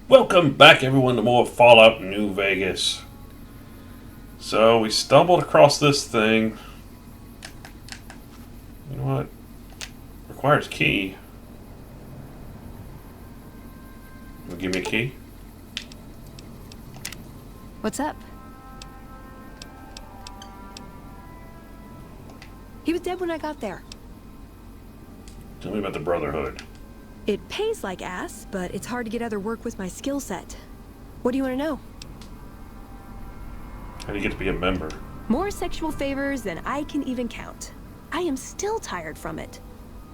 Welcome back, everyone, to more Fallout New Vegas. So, we stumbled across this thing. You know what? Requires key. You give me a key? What's up? He was dead when I got there. Tell me about the Brotherhood. It pays like ass, but it's hard to get other work with my skill set. What do you want to know? How do you get to be a member? More sexual favors than I can even count. I am still tired from it.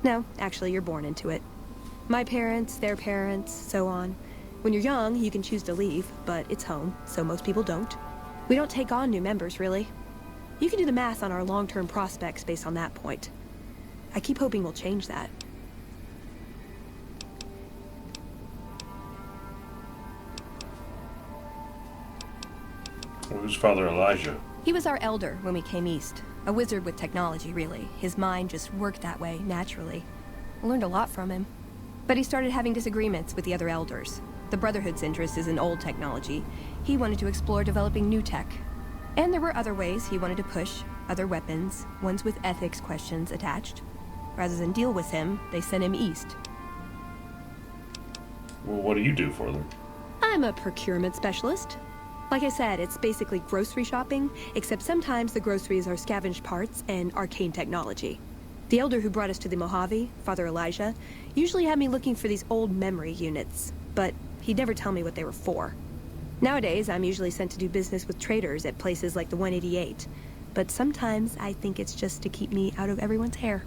No, actually, you're born into it. My parents, their parents, so on. When you're young, you can choose to leave, but it's home, so most people don't. We don't take on new members, really. You can do the math on our long-term prospects based on that point. I keep hoping we'll change that. Who's Father Elijah? He was our elder when we came east. A wizard with technology, really. His mind just worked that way, naturally. I learned a lot from him. But he started having disagreements with the other elders. The Brotherhood's interest is in old technology. He wanted to explore developing new tech. And there were other ways he wanted to push, other weapons, ones with ethics questions attached. Rather than deal with him, they sent him east. Well, what do you do for them? I'm a procurement specialist. Like I said, it's basically grocery shopping, except sometimes the groceries are scavenged parts and arcane technology. The elder who brought us to the Mojave, Father Elijah, usually had me looking for these old memory units, but he'd never tell me what they were for. Nowadays, I'm usually sent to do business with traders at places like the 188, but sometimes I think it's just to keep me out of everyone's hair.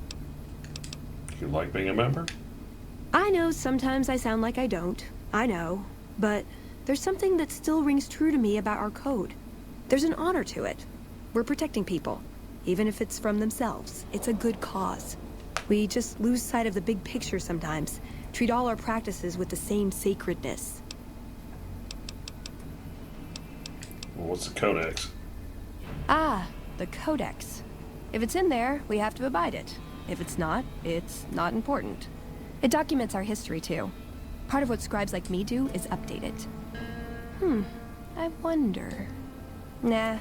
You like being a member? I know sometimes I sound like I don't. I know. But there's something that still rings true to me about our code. There's an honor to it. We're protecting people. Even if it's from themselves, it's a good cause. We just lose sight of the big picture sometimes. Treat all our practices with the same sacredness. Well, what's the codex? Ah, the codex. If it's in there, we have to abide it. If it's not important. It documents our history, too. Part of what scribes like me do is update it. I wonder... Nah,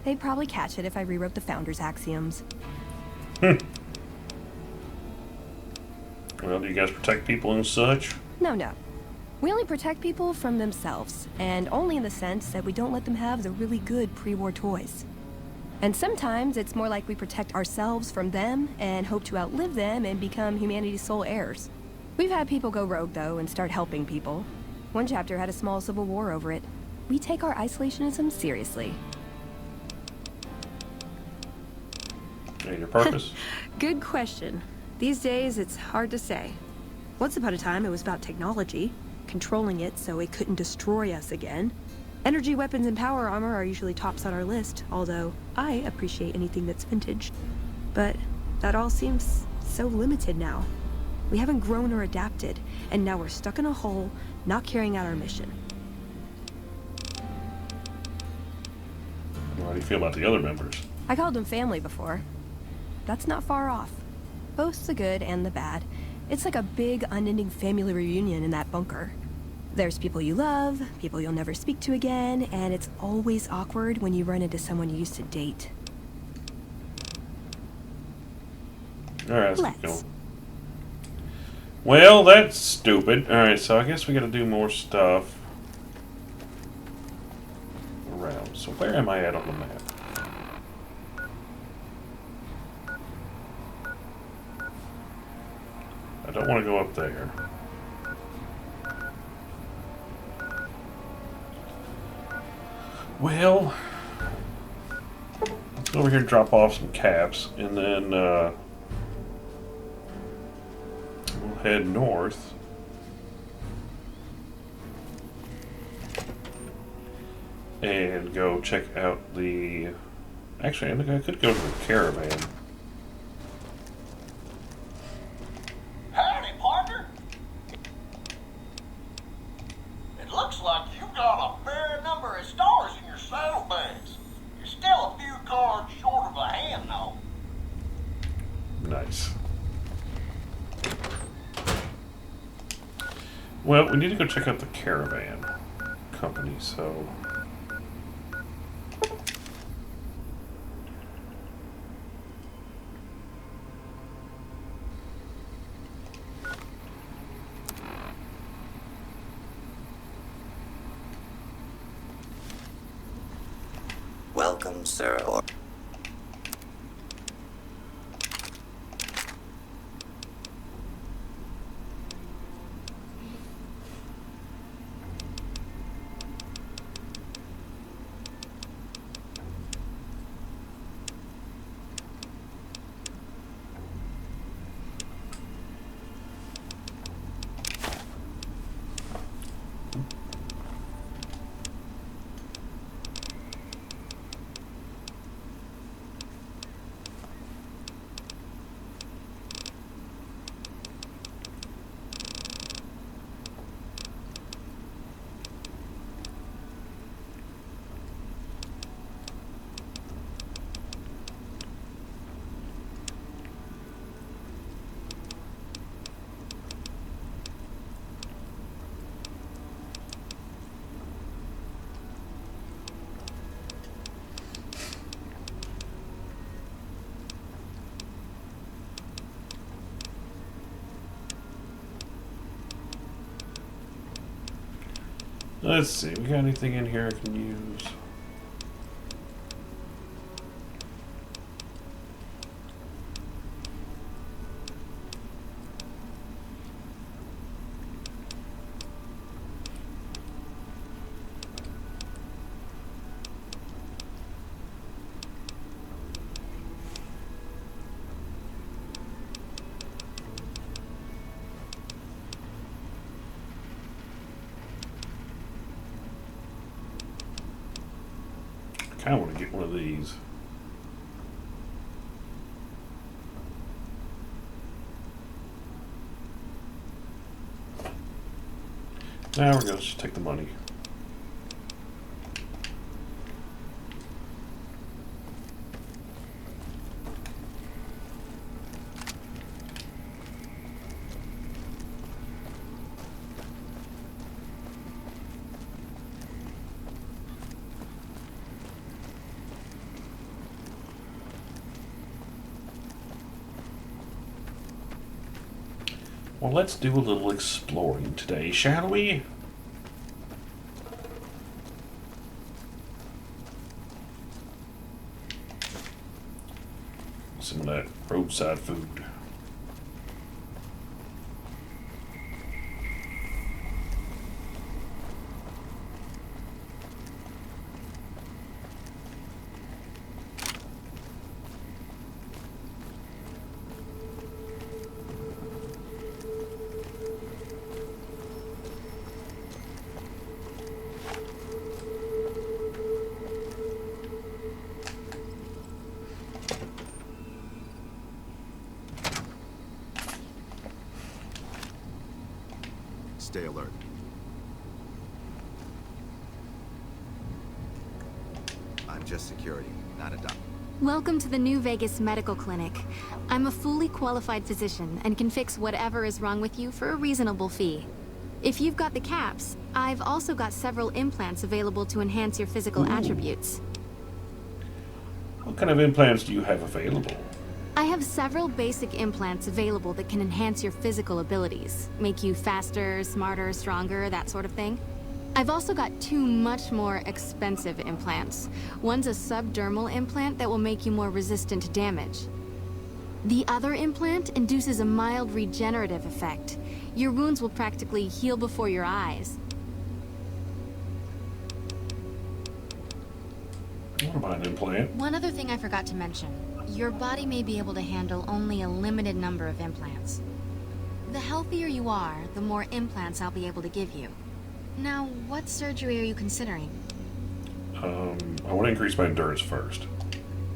they'd probably catch it if I rewrote the Founder's axioms. Well, do you guys protect people and such? No. We only protect people from themselves, and only in the sense that we don't let them have the really good pre-war toys. And sometimes it's more like we protect ourselves from them and hope to outlive them and become humanity's sole heirs. We've had people go rogue, though, and start helping people. One chapter had a small civil war over it. We take our isolationism seriously. And your purpose? Good question. These days, it's hard to say. Once upon a time, it was about technology, controlling it so it couldn't destroy us again. Energy weapons and power armor are usually tops on our list, although I appreciate anything that's vintage. But that all seems so limited now. We haven't grown or adapted, and now we're stuck in a hole, not carrying out our mission. How do you feel about the other members? I called them family before. That's not far off. Both the good and the bad. It's like a big, unending family reunion in that bunker. There's people you love, people you'll never speak to again, and it's always awkward when you run into someone you used to date. Alright, let's keep Let's. going. Well, that's stupid. Alright, so I guess we gotta do more stuff around. So where am I at on the map? I don't want to go up there. Well, let's go over here and drop off some caps, and then we'll head north. And go check out the... Actually, I think I could go to the Caravan. Howdy, partner. It looks like you've got a fair number of stars in your saddlebags. You're still a few cards short of a hand, though. Nice. Well, we need to go check out the Caravan Company, so... Welcome, sir. Let's see, we got anything in here I can use? I kind of want to get one of these. Now we're going to just take the money. Well, let's do a little exploring today, shall we? Some of that roadside food. Stay alert. I'm just security, not a doctor. Welcome to the New Vegas Medical Clinic. I'm a fully qualified physician and can fix whatever is wrong with you for a reasonable fee. If you've got the caps, I've also got several implants available to enhance your physical attributes. What kind of implants do you have available? I have several basic implants available that can enhance your physical abilities, make you faster, smarter, stronger, that sort of thing. I've also got two much more expensive implants. One's a subdermal implant that will make you more resistant to damage. The other implant induces a mild regenerative effect. Your wounds will practically heal before your eyes. What about an implant? One other thing I forgot to mention. Your body may be able to handle only a limited number of implants. The healthier you are, the more implants I'll be able to give you. Now, what surgery are you considering? I want to increase my endurance first.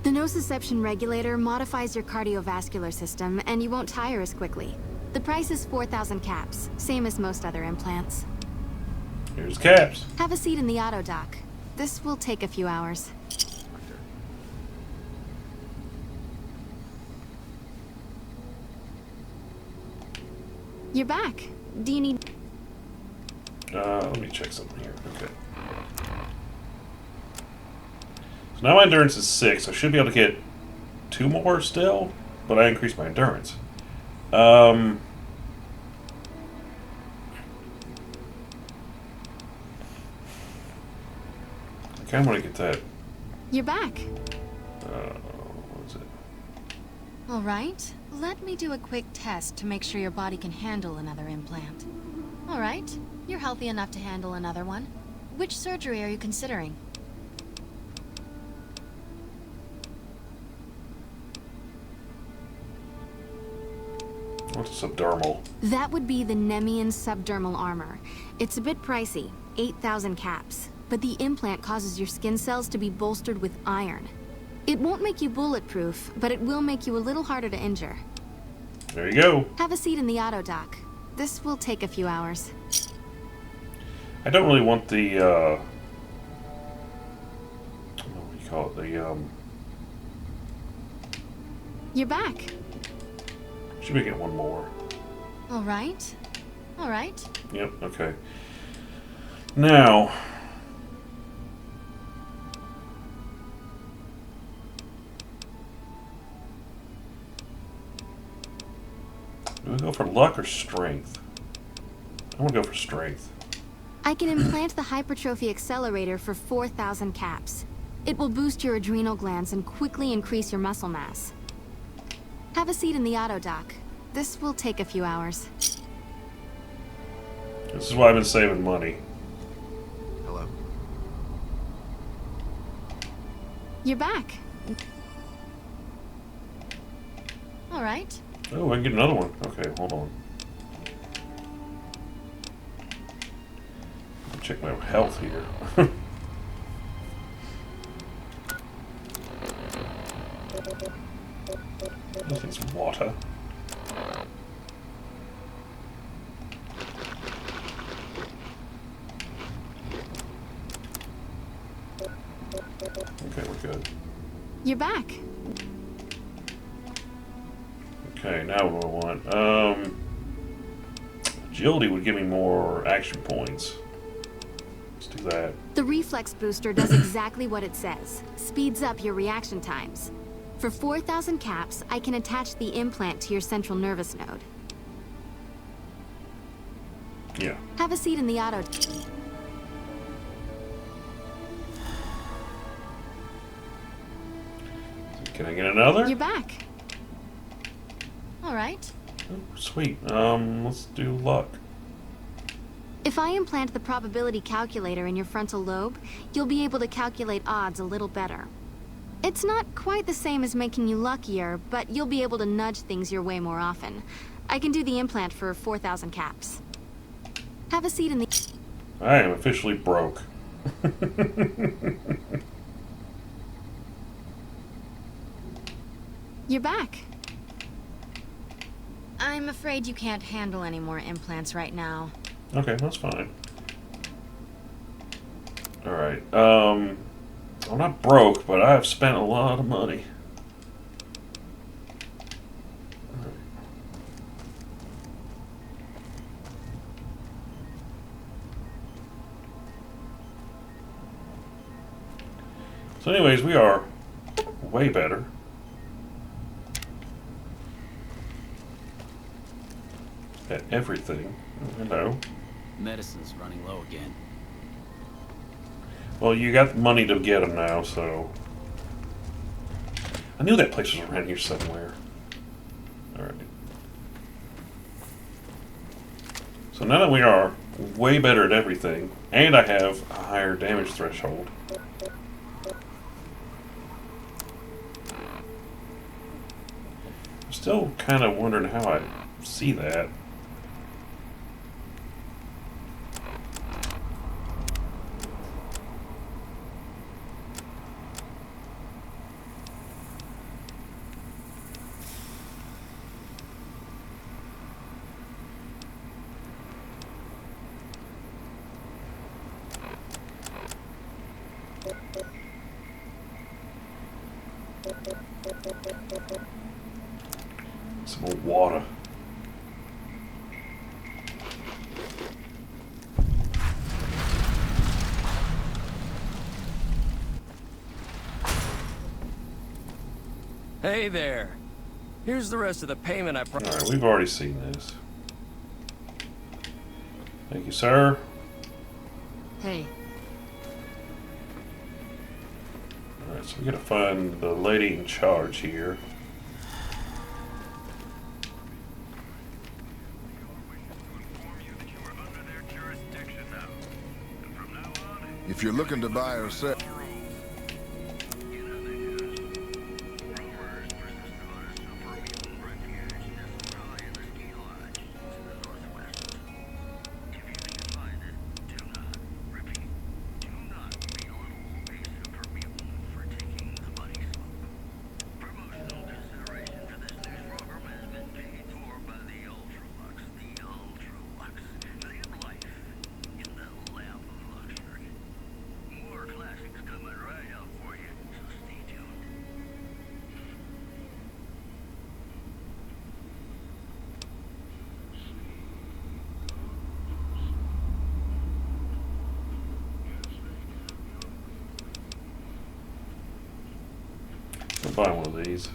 The nociception regulator modifies your cardiovascular system, and you won't tire as quickly. The price is 4,000 caps, same as most other implants. Here's caps. Have a seat in the auto dock. This will take a few hours. You're back. Do you need... Let me check something here. Okay. So now my endurance is 6. I should be able to get 2 more still, but I increased my endurance. I kind of want to get that. You're back. What is it? All right. Let me do a quick test to make sure your body can handle another implant. All right. You're healthy enough to handle another one. Which surgery are you considering? What's a subdermal? That would be the Nemean subdermal armor. It's a bit pricey, 8,000 caps, but the implant causes your skin cells to be bolstered with iron. It won't make you bulletproof, but it will make you a little harder to injure. There you go. Have a seat in the auto dock. This will take a few hours. I don't really want the, what do you call it? You're back. Should we get one more? All right. All right. Yep, okay. Now, do we go for luck or strength? I want to go for strength. I can implant the hypertrophy accelerator for 4,000 caps. It will boost your adrenal glands and quickly increase your muscle mass. Have a seat in the auto dock. This will take a few hours. This is why I've been saving money. Hello. You're back. All right. Oh, I can get another one. Okay, hold on. Check my health here. This is water. Okay, we're good. You're back. Okay, now what do I want? Agility would give me more action points. Let's do that. The reflex booster does exactly what it says. Speeds up your reaction times. For 4,000 caps, I can attach the implant to your central nervous node. Yeah. Have a seat in the auto. Can I get another? You're back. All right. Oh, sweet. Let's do luck. If I implant the probability calculator in your frontal lobe, you'll be able to calculate odds a little better. It's not quite the same as making you luckier, but you'll be able to nudge things your way more often. I can do the implant for 4,000 caps. Have a seat in the... I am officially broke. You're back. I'm afraid you can't handle any more implants right now. Okay, that's fine. Alright, I'm not broke, but I have spent a lot of money. So anyways, we are way better. At everything. Hello. Medicine's running low again. Well, you got the money to get them now, so... I knew that place was around here somewhere. Alright. So now that we are way better at everything, and I have a higher damage threshold, I'm still kind of wondering how I see that. Some more water. Hey there. Here's the rest of the payment I promised. Alright, we've already seen this. Thank you, sir. Hey, Alright, so we gotta find the lady in charge here. If you're looking to buy or sell... I'll buy one of these.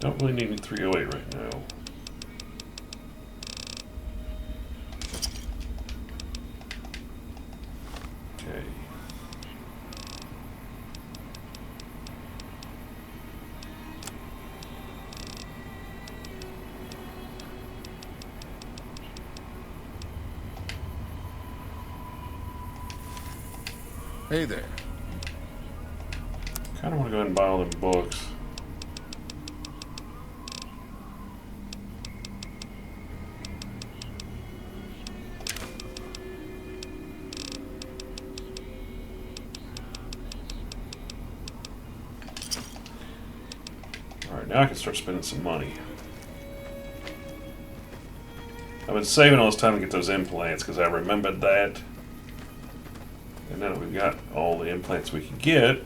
Don't really need any 308 right now. Okay. Hey there. Kind of want to go ahead and buy all them books. Alright, now I can start spending some money. I've been saving all this time to get those implants because I remembered that. And now that we've got all the implants we can get,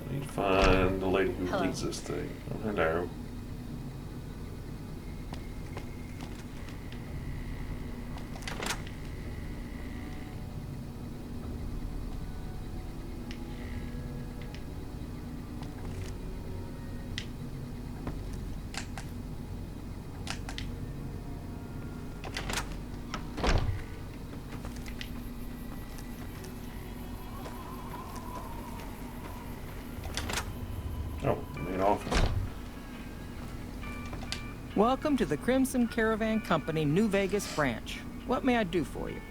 we need to find the lady who leads this thing. Oh, hello. Oh, main office. Welcome to the Crimson Caravan Company New Vegas branch. What may I do for you?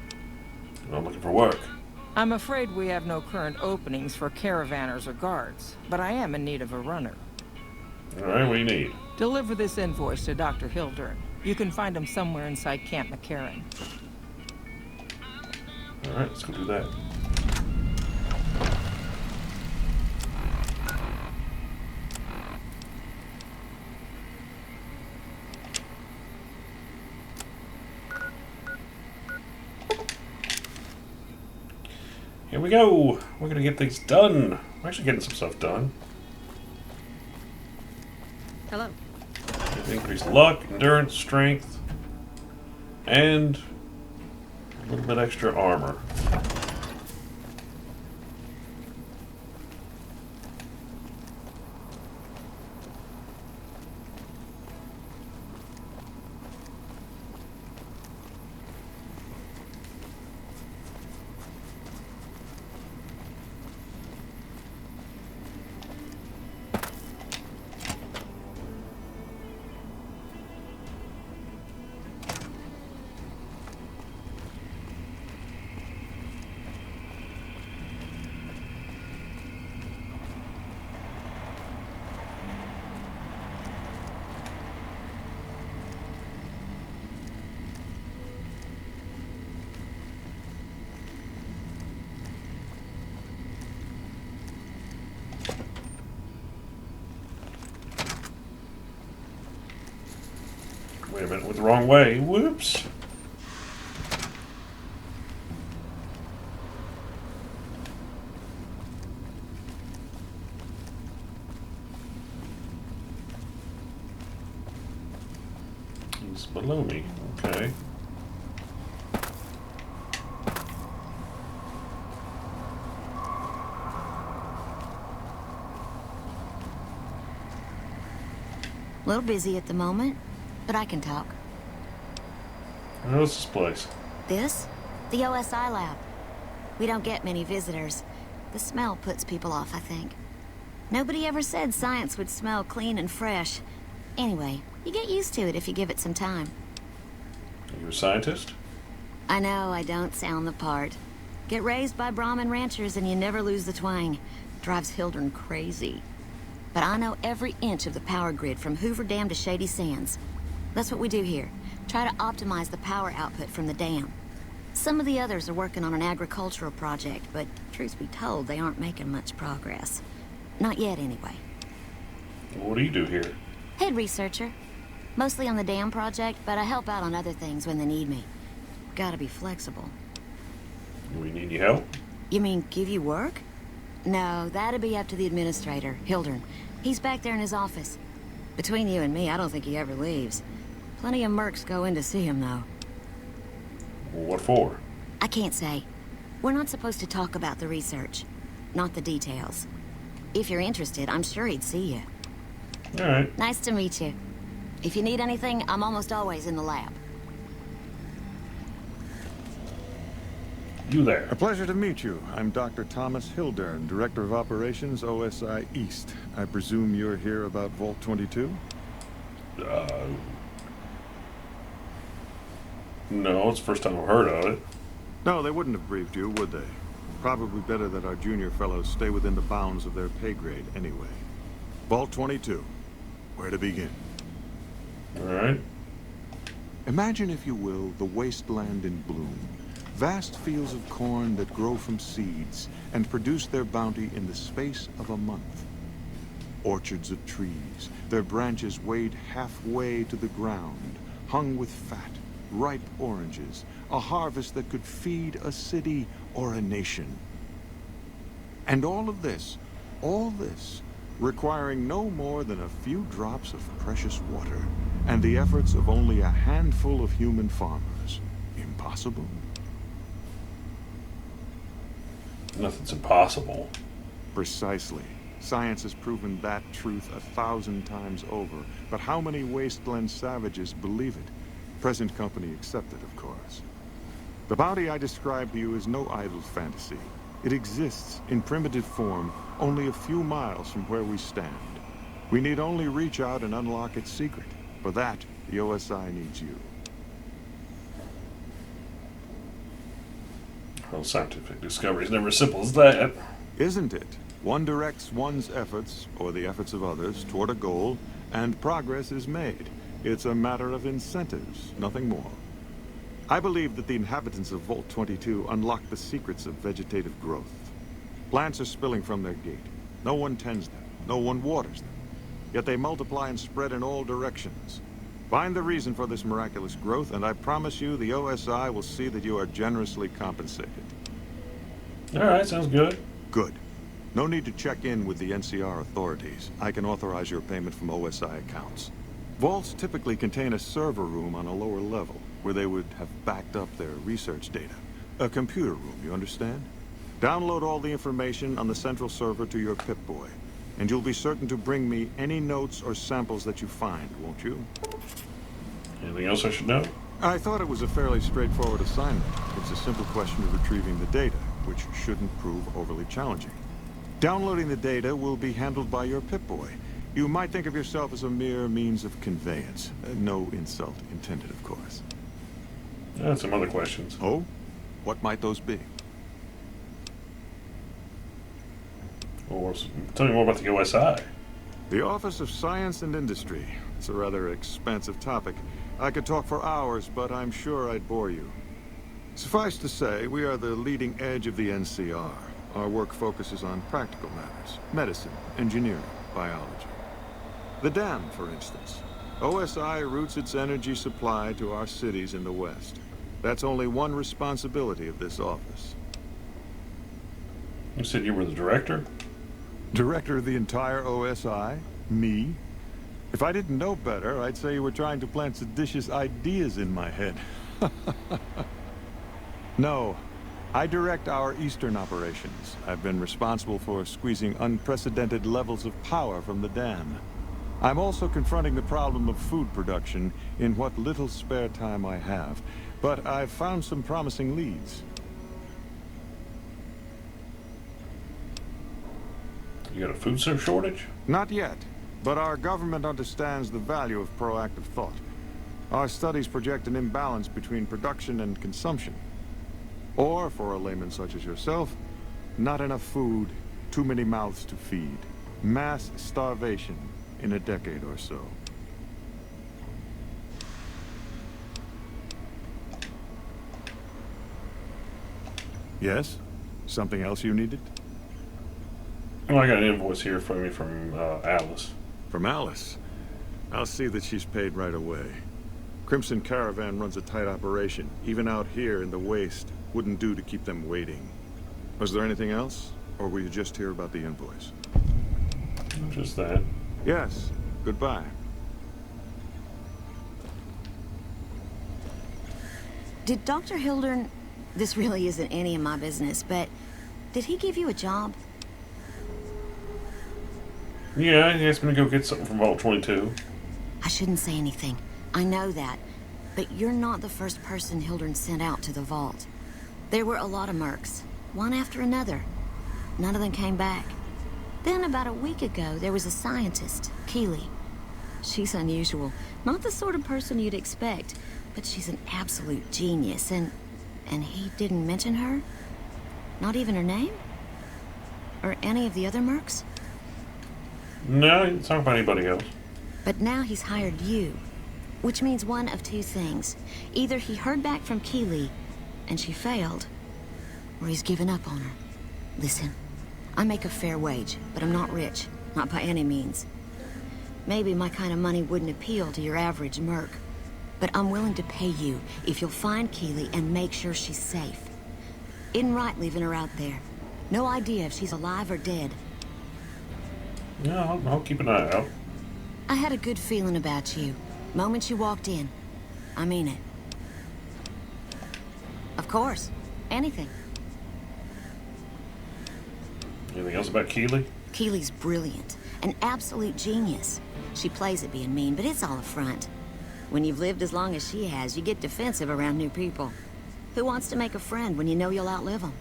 I'm looking for work. I'm afraid we have no current openings for caravanners or guards, but I am in need of a runner. Alright, what do you need? Deliver this invoice to Dr. Hildern. You can find him somewhere inside Camp McCarran. Alright, let's go do that. Here we go. We're gonna get things done. We're actually getting some stuff done. Hello. Increased luck, endurance, strength, and a little bit extra armor. Wait a minute, went the wrong way. Whoops. is below me. Okay. A little busy at the moment, but I can talk. What's this place? This? The OSI Lab. We don't get many visitors. The smell puts people off, I think. Nobody ever said science would smell clean and fresh. Anyway, you get used to it if you give it some time. Are you a scientist? I know I don't sound the part. Get raised by Brahmin ranchers and you never lose the twang. Drives Hildern crazy. But I know every inch of the power grid from Hoover Dam to Shady Sands. That's what we do here. Try to optimize the power output from the dam. Some of the others are working on an agricultural project, but truth be told, they aren't making much progress. Not yet, anyway. What do you do here? Head researcher. Mostly on the dam project, but I help out on other things when they need me. Gotta be flexible. We need your help? You mean give you work? No, that'd be up to the administrator, Hildern. He's back there in his office. Between you and me, I don't think he ever leaves. Plenty of mercs go in to see him, though. What for? I can't say. We're not supposed to talk about the research. Not the details. If you're interested, I'm sure he'd see you. All right. Nice to meet you. If you need anything, I'm almost always in the lab. You there. A pleasure to meet you. I'm Dr. Thomas Hildern, Director of Operations, OSI East. I presume you're here about Vault 22? No, it's the first time I've heard of it. No, they wouldn't have briefed you, would they? Probably better that our junior fellows stay within the bounds of their pay grade anyway. Vault 22. Where to begin? All right. Imagine, if you will, the wasteland in bloom. Vast fields of corn that grow from seeds and produce their bounty in the space of a month. Orchards of trees, their branches weighed halfway to the ground, hung with fat, ripe oranges, a harvest that could feed a city or a nation. And all this, requiring no more than a few drops of precious water and the efforts of only a handful of human farmers. Impossible? Nothing's impossible. Precisely. Science has proven that truth 1,000 times over. But how many wasteland savages believe it? Present company accepted, of course. The bounty I described to you is no idle fantasy. It exists in primitive form only a few miles from where we stand. We need only reach out and unlock its secret. For that, the OSI needs you. Well, scientific discovery is never as simple as that. Isn't it? One directs one's efforts, or the efforts of others, toward a goal, and progress is made. It's a matter of incentives, nothing more. I believe that the inhabitants of Vault 22 unlock the secrets of vegetative growth. Plants are spilling from their gate. No one tends them. No one waters them. Yet they multiply and spread in all directions. Find the reason for this miraculous growth, and I promise you the OSI will see that you are generously compensated. All right, sounds good. Good. No need to check in with the NCR authorities. I can authorize your payment from OSI accounts. Vaults typically contain a server room on a lower level, where they would have backed up their research data. A computer room, you understand? Download all the information on the central server to your Pip-Boy, and you'll be certain to bring me any notes or samples that you find, won't you? Anything else I should know? I thought it was a fairly straightforward assignment. It's a simple question of retrieving the data, which shouldn't prove overly challenging. Downloading the data will be handled by your Pip-Boy. You might think of yourself as a mere means of conveyance. No insult intended, of course. Some other questions. Oh? What might those be? Well, tell me more about the OSI. The Office of Science and Industry. It's a rather expansive topic. I could talk for hours, but I'm sure I'd bore you. Suffice to say, we are the leading edge of the NCR. Our work focuses on practical matters. Medicine, engineering, biology. The dam, for instance. OSI routes its energy supply to our cities in the West. That's only one responsibility of this office. You said you were the director? Director of the entire OSI? Me? If I didn't know better, I'd say you were trying to plant seditious ideas in my head. No, I direct our eastern operations. I've been responsible for squeezing unprecedented levels of power from the dam. I'm also confronting the problem of food production in what little spare time I have. But I've found some promising leads. You got a food shortage? Not yet, but our government understands the value of proactive thought. Our studies project an imbalance between production and consumption. Or, for a layman such as yourself, not enough food, too many mouths to feed. Mass starvation in a decade or so. Yes? Something else you needed? Oh, I got an invoice here from you from Alice. From Alice? I'll see that she's paid right away. Crimson Caravan runs a tight operation. Even out here in the waste, wouldn't do to keep them waiting. Was there anything else? Or were you just here about the invoice? Just that. Yes. Goodbye. Did Dr. Hildern... This really isn't any of my business, but... Did he give you a job? Yeah, he asked me to go get something from Vault 22. I shouldn't say anything. I know that. But you're not the first person Hildern sent out to the vault. There were a lot of mercs, one after another. None of them came back. Then about a week ago, there was a scientist, Keeley. She's unusual. Not the sort of person you'd expect, but she's an absolute genius, and he didn't mention her? Not even her name? Or any of the other mercs? No, he didn't talk about anybody else. But now he's hired you, which means one of two things. Either he heard back from Keeley, and she failed, or he's given up on her. Listen, I make a fair wage, but I'm not rich, not by any means. Maybe my kind of money wouldn't appeal to your average merc, but I'm willing to pay you if you'll find Keeley and make sure she's safe. Isn't right leaving her out there. No idea if she's alive or dead. No, I'll keep an eye out. I had a good feeling about you. Moment you walked in. I mean it. Of course. Anything. Anything else about Keeley? Keeley's brilliant. An absolute genius. She plays at being mean, but it's all a front. When you've lived as long as she has, you get defensive around new people. Who wants to make a friend when you know you'll outlive them?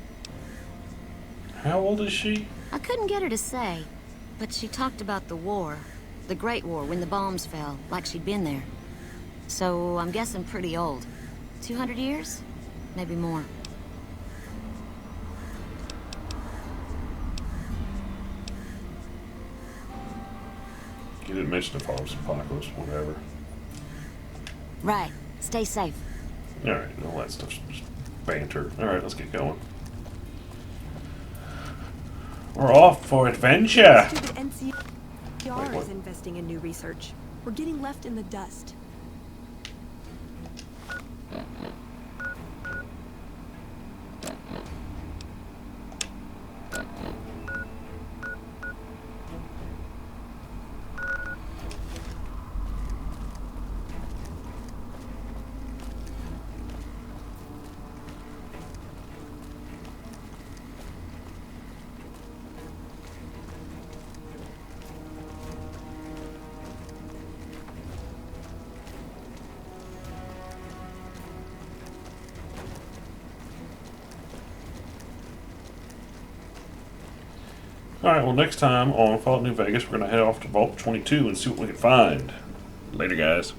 How old is she? I couldn't get her to say, but she talked about the war. The Great War, when the bombs fell, like she'd been there. So, I'm guessing pretty old. 200 years? Maybe more. You didn't mention the Forest Apocalypse, whatever. Right. Stay safe. Alright, all that stuff's just banter. Alright, let's get going. We're off for adventure! Stupid NCR is investing in new research. We're getting left in the dust. Alright, well next time on Fallout New Vegas, we're going to head off to Vault 22 and see what we can find. Later, guys.